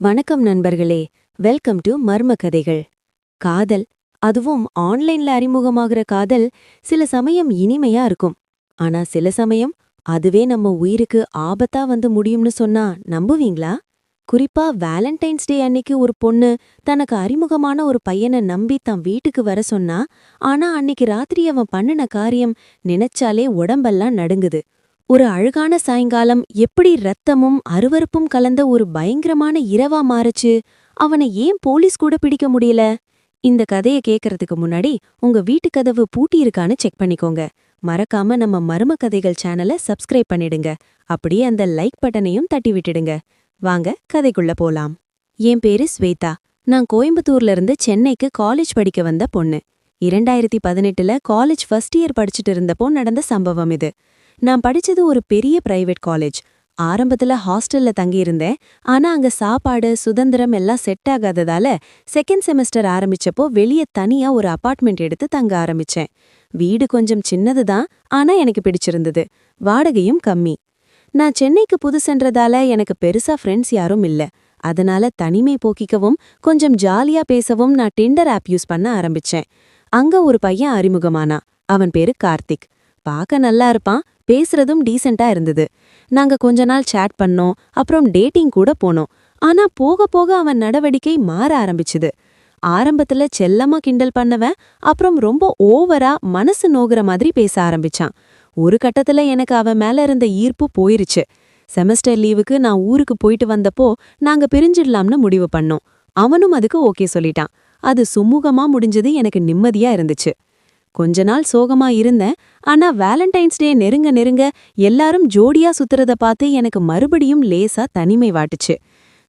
வணக்கம் நண்பர்களே. Welcome to மர்ம கதைகள். காதல், அதுவும் ஆன்லைன்ல அறிமுகமாகிற காதல் சில சமயம் இனிமையா இருக்கும். ஆனா சில சமயம் அதுவே நம்ம உயிருக்கு ஆபத்தா வந்து முடியும்னு சொன்னா நம்புவீங்களா? குறிப்பா வேலண்டைன்ஸ் டே அன்னைக்கு ஒரு பொண்ணு தனக்கு அறிமுகமான ஒரு பையனை நம்பி தன் வீட்டுக்கு வர சொன்னா, ஆனா அன்னைக்கு ராத்திரி அவன் பண்ணுன காரியம் நினைச்சாலே உடம்பெல்லாம் நடுங்குது. ஒரு அழகான சாயங்காலம் எப்படி ரத்தமும் அருவருப்பும் கலந்த ஒரு பயங்கரமான இரவா மாறுச்சு. அவனை ஏன் போலீஸ் கூட பிடிக்க முடியல? இந்த கதைய கேக்கறதுக்கு முன்னாடி உங்க வீட்டு கதவு பூட்டி இருக்கான்னு செக் பண்ணிக்கோங்க. மறக்காம நம்ம மர்ம கதைகள் சேனலை சப்ஸ்கிரைப் பண்ணிடுங்க. அப்படியே அந்த லைக் பட்டனையும் தட்டி விட்டுடுங்க. வாங்க கதைக்குள்ள போலாம். என் பேரு ஸ்வேதா. நான் கோயம்புத்தூர்ல இருந்து சென்னைக்கு காலேஜ் படிக்க வந்த பொண்ணு. 2018ல காலேஜ் ஃபர்ஸ்ட் இயர் படிச்சுட்டு இருந்தப்போ நடந்த சம்பவம் இது. நான் படிச்சது ஒரு பெரிய பிரைவேட் காலேஜ். ஆரம்பத்துல ஹாஸ்டல்ல தங்கியிருந்தேன். ஆனா அங்க சாப்பாடு, சுதந்திரம் எல்லாம் செட் ஆகாததால செகண்ட் செமஸ்டர் ஆரம்பிச்சப்போ வெளியே தனியா ஒரு அபார்ட்மெண்ட் எடுத்து தங்க ஆரம்பிச்சேன். வீடு கொஞ்சம் சின்னதுதான், ஆனா எனக்கு பிடிச்சிருந்தது. வாடகையும் கம்மி. நான் சென்னைக்கு புதுசென்றதால எனக்கு பெருசா ஃப்ரெண்ட்ஸ் யாரும் இல்ல. அதனால தனிமை போக்கிக்கவும் கொஞ்சம் ஜாலியா பேசவும் நான் டிண்டர் ஆப் யூஸ் பண்ண ஆரம்பிச்சேன். அங்க ஒரு பையன் அறிமுகமானா. அவன் பேரு கார்த்திக். பார்க்க நல்லா இருப்பான், பேசுறதும் டீசெண்டா இருந்தது. நாங்க கொஞ்ச நாள் சேட் பண்ணோம், அப்புறம் டேட்டிங் கூட போனோம். ஆனா போக போக அவன் நடவடிக்கை மாற ஆரம்பிச்சுது. ஆரம்பத்துல செல்லமா கிண்டல் பண்ணவன் அப்புறம் ரொம்ப ஓவரா மனசு நோகுற மாதிரி பேச ஆரம்பிச்சான். ஒரு கட்டத்துல எனக்கு அவன் மேல இருந்த ஈர்ப்பு போயிருச்சு. செமஸ்டர் லீவுக்கு நான் ஊருக்கு போயிட்டு வந்தப்போ நாங்க பிரிஞ்சிடலாம்னு முடிவு பண்ணோம். அவனும் அதுக்கு ஓகே சொல்லிட்டான். அது சுமூகமா முடிஞ்சது. எனக்கு நிம்மதியா இருந்துச்சு. கொஞ்ச நாள் சோகமா இருந்தேன். ஆனா வேலண்டைன்ஸ் டே நெருங்க நெருங்க எல்லாரும் ஜோடியா சுத்துறத பார்த்து எனக்கு மறுபடியும் லேசா தனிமை வாட்டுச்சு.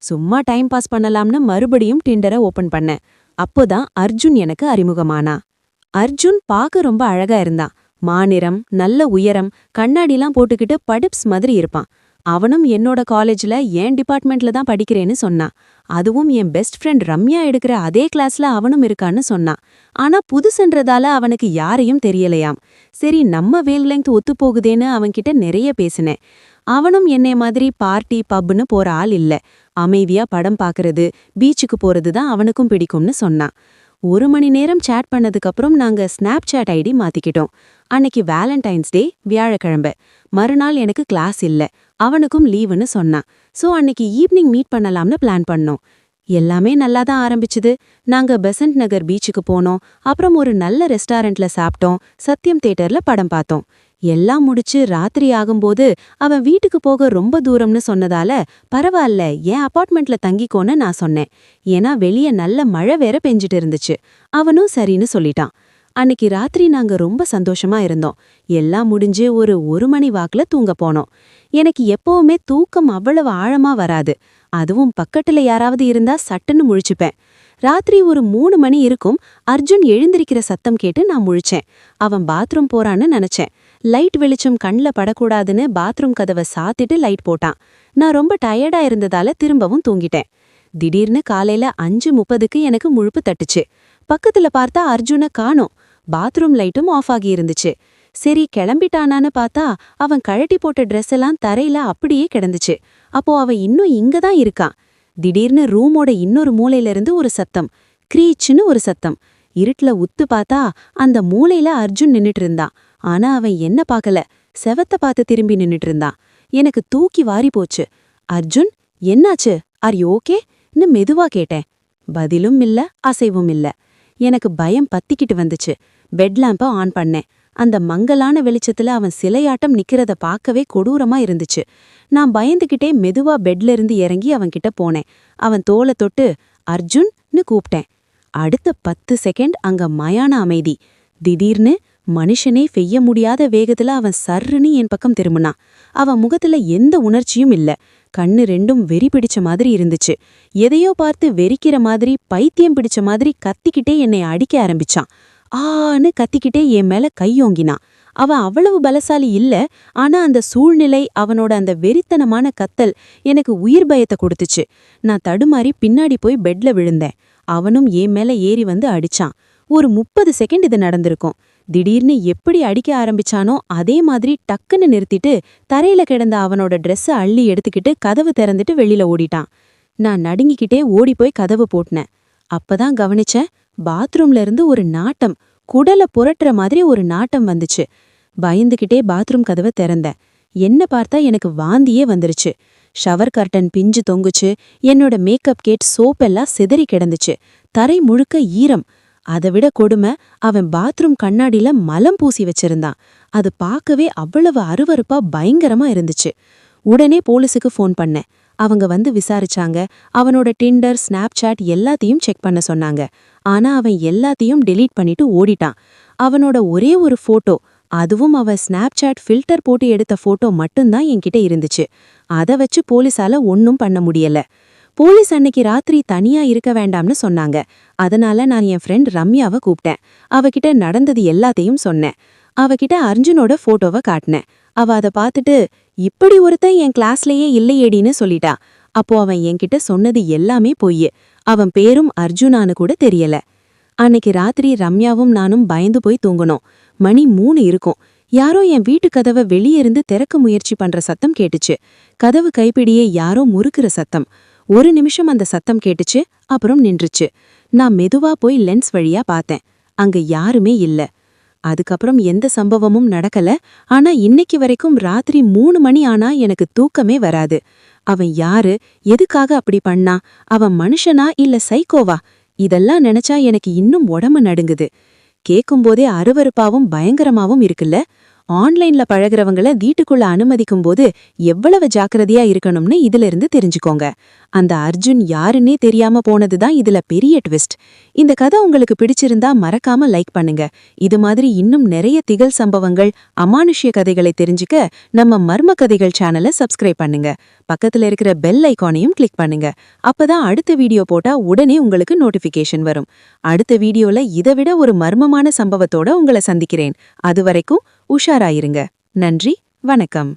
சும்மா டைம் பாஸ் பண்ணலாம்னு மறுபடியும் டிண்டரை ஓபன் பண்ணேன். அப்போதான் அர்ஜுன் எனக்கு அறிமுகமானா. அர்ஜுன் பார்க்க ரொம்ப அழகா இருந்தான். மாநிறம், நல்ல உயரம், கண்ணாடிலாம் போட்டுக்கிட்டு படிப்ஸ் மாதிரி இருப்பான். அவனும் என்னோட காலேஜ்ல என் டிபார்ட்மெண்ட்ல தான் படிக்கிறேன்னு சொன்னான். அதுவும் என் பெஸ்ட் ஃப்ரெண்ட் ரம்யா எடுக்கிற அதே கிளாஸ்ல அவனும் இருக்கான்னு சொன்னான். ஆனா புதுசுன்றதால அவனுக்கு யாரையும் தெரியலையாம். சரி, நம்ம வேவ் லெங்த் ஒத்துப்போகுதேன்னு அவன்கிட்ட நிறைய பேசினேன். அவனும் என்னைய மாதிரி பார்ட்டி பப்னு போற ஆள் இல்ல. அமைதியா படம் பாக்குறது, பீச்சுக்கு போறது தான் அவனுக்கும் பிடிக்கும்னு சொன்னான். 1 மணி நேரம் சேட் பண்ணதுக்கு அப்புறம் நாங்க ஸ்னாப் சாட் ஐடி மாத்திக்கிட்டோம். அன்னைக்கு வேலண்டைன்ஸ் டே, வியாழக்கிழமை. மறுநாள் எனக்கு கிளாஸ் இல்ல. அவனுக்கும் லீவுன்னு சொன்னான். சோ அன்னைக்கு ஈவினிங் மீட் பண்ணலாம்னு பிளான் பண்ணோம். எல்லாமே நல்லா தான் ஆரம்பிச்சுது. நாங்க பெசன்ட் நகர் பீச்சுக்கு போனோம். அப்புறம் ஒரு நல்ல ரெஸ்டாரண்ட்ல சாப்பிட்டோம். சத்யம் தியேட்டர்ல படம் பார்த்தோம். எல்லாம் முடிச்சு ராத்திரி ஆகும்போது அவன் வீட்டுக்கு போக ரொம்ப தூரம்னு சொன்னதால பரவாயில்ல, என் அபார்ட்மெண்ட்ல தங்கிக்கோன்னு நான் சொன்னேன். ஏன்னா வெளிய நல்ல மழை வேற பெஞ்சிட்டு இருந்துச்சு. அவனும் சரின்னு சொல்லிட்டான். அன்னைக்கு ராத்திரி நாங்க ரொம்ப சந்தோஷமா இருந்தோம். எல்லாம் முடிஞ்சு ஒரு மணி வாக்குல தூங்க போனோம். எனக்கு எப்பவுமே தூக்கம் அவ்வளவு ஆழமா வராது. அதுவும் பக்கத்துல யாராவது இருந்தா சட்டுன்னு முழிச்சுப்பேன். ராத்திரி 3 மணி இருக்கும். அர்ஜுன் எழுந்திருக்கிற சத்தம் கேட்டு நான் முழிச்சேன். அவன் பாத்ரூம் போறான்னு நினைச்சேன். லைட் வெளிச்சம் கண்ல படக்கூடாதுன்னு பாத்ரூம் கதவை சாத்திட்டு லைட் போட்டான். நான் ரொம்ப டயர்டா இருந்ததால திரும்பவும் தூங்கிட்டேன். திடீர்னு காலையில 5:30க்கு எனக்கு முழுப்பு தட்டுச்சு. பக்கத்துல பார்த்தா அர்ஜுனை காணோம். பாத்ரூம் லைட்டும் ஆஃப் ஆகி இருந்துச்சு. சரி, கிளம்பிட்டானான்னு பார்த்தா அவன் கழட்டி போட்ட ட்ரெஸ் எல்லாம் தரையில அப்படியே கிடந்துச்சு. அப்போ அவன் இன்னும் இங்க தான் இருக்கான். திடீர்னு ரூமோட இன்னொரு மூலையில இருந்து ஒரு சத்தம், க்ரீச்சுன்னு ஒரு சத்தம். இருட்டுல உத்து பார்த்தா அந்த மூலையில அர்ஜுன் நின்னுட்டு இருந்தான். ஆனா அவன் என்ன பார்க்கல, செவத்த பார்த்து திரும்பி நின்னுட்டு இருந்தான். எனக்கு தூக்கி வாரி போச்சு. அர்ஜுன், என்னாச்சு? ஆர் யூ ஓகேன்னு மெதுவா கேட்டேன். பதிலும் இல்ல, அசைவும் இல்ல. எனக்கு பயம் பத்திக்கிட்டு வந்துச்சு. பெட் லாம்ப ஆன் பண்ணேன். அந்த மங்கலான வெளிச்சத்துல அவன் சிலையாட்டம் நிக்கிறத பார்க்கவே கொடூரமா இருந்துச்சு. நான் பயந்துகிட்டே மெதுவா பெட்ல இருந்து இறங்கி அவன்கிட்ட போனேன். அவன் தோலை தொட்டு அர்ஜுன்னு கூப்பிட்டேன். அடுத்த 10 செகண்ட் அங்க மயான அமைதி. திடீர்னு மனுஷனே செய்ய முடியாத வேகத்துல அவன் சர்ருன்னு என் பக்கம் திரும்பினான். அவன் முகத்துல எந்த உணர்ச்சியும் இல்ல. கண்ணு ரெண்டும் வெறி பிடிச்ச மாதிரி இருந்துச்சு. எதையோ பார்த்து வெறிக்கிற மாதிரி, பைத்தியம் பிடிச்ச மாதிரி கத்திக்கிட்டே என்னை அடிக்க ஆரம்பிச்சான். ஆன்னு கத்திக்கிட்டே என் மேல கையோங்கினான். அவன் அவ்வளவு பலசாலி இல்ல. ஆனா அந்த சூழ்நிலை, அவனோட அந்த வெறித்தனமான கத்தல் எனக்கு உயிர் பயத்தை கொடுத்துச்சு. நான் தடுமாறி பின்னாடி போய் பெட்ல விழுந்தேன். அவனும் என் மேல ஏறி வந்து அடிச்சான். 30 செகண்ட் இது நடந்திருக்கும். திடீர்னு எப்படி அடிக்க ஆரம்பிச்சானோ அதே மாதிரி டக்குன்னு நிறுத்திட்டு தரையில கிடந்த அவனோட ட்ரெஸ்ஸை அள்ளி எடுத்துக்கிட்டு கதவு திறந்துட்டு வெளியில ஓடிட்டான். நான் நடுங்கிக்கிட்டே ஓடிப்போய் கதவு போட்னேன். அப்பதான் கவனிச்சேன், பாத்ரூம்ல இருந்து ஒரு நாட்டம், குடல புரட்டுற மாதிரி ஒரு நாட்டம் வந்துச்சு. பயந்துகிட்டே பாத்ரூம் கதவை திறந்தேன். என்ன பார்த்தா எனக்கு வாந்தியே வந்துருச்சு. ஷவர் கர்டன் பிஞ்சு தொங்குச்சு. என்னோட மேக்கப் கேட் சோப்பெல்லாம் சிதறி கிடந்துச்சு. தரை முழுக்க ஈரம். அதை விட கொடுமை, அவன் பாத்ரூம் கண்ணாடியில மலம் பூசி வச்சிருந்தான். அது பார்க்கவே அவ்வளவு அருவருப்பா பயங்கரமா இருந்துச்சு. உடனே போலீஸுக்கு ஃபோன் பண்ணேன். அவங்க வந்து விசாரிச்சாங்க. அவனோட டிண்டர், ஸ்னாப்சாட் எல்லாத்தையும் செக் பண்ண சொன்னாங்க. ஆனா அவன் எல்லாத்தையும் டெலீட் பண்ணிட்டு ஓடிட்டான். அவனோட ஒரே ஒரு போட்டோ, அதுவும் அவன் ஸ்னாப்சாட் ஃபில்டர் போட்டு எடுத்த போட்டோ மட்டும்தான் என்கிட்ட இருந்துச்சு. அதை வச்சு போலீஸால ஒன்னும் பண்ண முடியல. போலீஸ் அன்னைக்கு ராத்திரி தனியா இருக்க வேண்டாம்னு சொன்னாங்க. அதனால நான் என் ஃப்ரெண்ட் ரம்யாவை கூப்பிட்டேன். அவகிட்ட நடந்தது எல்லாத்தையும் சொன்னேன். அவகிட்ட அர்ஜுனோட போட்டோவை காட்டினேன். அவ அதை பார்த்துட்டு, இப்படி ஒருத்தன் என் கிளாஸ்லயே இல்லையேடின்னு சொல்லிட்டா. அப்போ அவன் என்கிட்ட சொன்னது எல்லாமே பொய். அவன் பேரும் அர்ஜுனான்னு கூட தெரியல. அன்னைக்கு ராத்திரி ரம்யாவும் நானும் பயந்து போய் தூங்கணும். மணி 3 இருக்கும். யாரோ என் வீட்டு கதவை வெளியே இருந்து திறக்க முயற்சி பண்ற சத்தம் கேட்டுச்சு. கதவு கைப்பிடியே யாரோ முறுக்குற சத்தம். ஒரு நிமிஷம் அந்த சத்தம் கேட்டுச்சு, அப்புறம் நின்றுச்சு. நான் மெதுவா போய் லென்ஸ் வழியா பார்த்தேன். அங்க யாருமே இல்ல. அதுக்கப்புறம் எந்த சம்பவமும் நடக்கல. ஆனா இன்னைக்கு வரைக்கும் ராத்திரி 3 மணி ஆனா எனக்கு தூக்கமே வராது. அவன் யாரு, எதுக்காக அப்படி பண்ணா, அவன் மனுஷனா இல்ல சைக்கோவா, இதெல்லாம் நினைச்சா எனக்கு இன்னும் உடம்பு நடுங்குது. கேக்கும்போதே அருவருப்பாவும் பயங்கரமாவும் இருக்குல்ல. ஆன்லைன்ல பழகுறவங்கள வீட்டுக்குள்ள அனுமதிக்கும் போது எவ்வளவு ஜாக்கிரதையா இருக்கணும்னு இதுல இருந்து தெரிஞ்சுக்கோங்க. அந்த அர்ஜுன் யாருன்னே தெரியாம போனதுதான் இதுல பெரிய ட்விஸ்ட். இந்த கதை உங்களுக்கு பிடிச்சிருந்தா மறக்காம லைக் பண்ணுங்க. இது மாதிரி இன்னும் நிறைய திகழ் சம்பவங்கள், அமானுஷ்ய கதைகளை தெரிஞ்சுக்க நம்ம மர்ம கதைகள் சேனலை சப்ஸ்கிரைப் பண்ணுங்க. பக்கத்துல இருக்கிற பெல் ஐகானையும் கிளிக் பண்ணுங்க. அப்பதான் அடுத்த வீடியோ போட்டா உடனே உங்களுக்கு நோட்டிபிகேஷன் வரும். அடுத்த வீடியோல இதை விட ஒரு மர்மமான சம்பவத்தோட உங்களை சந்திக்கிறேன். அதுவரைக்கும் உஷாராயிருங்க. நன்றி, வணக்கம்.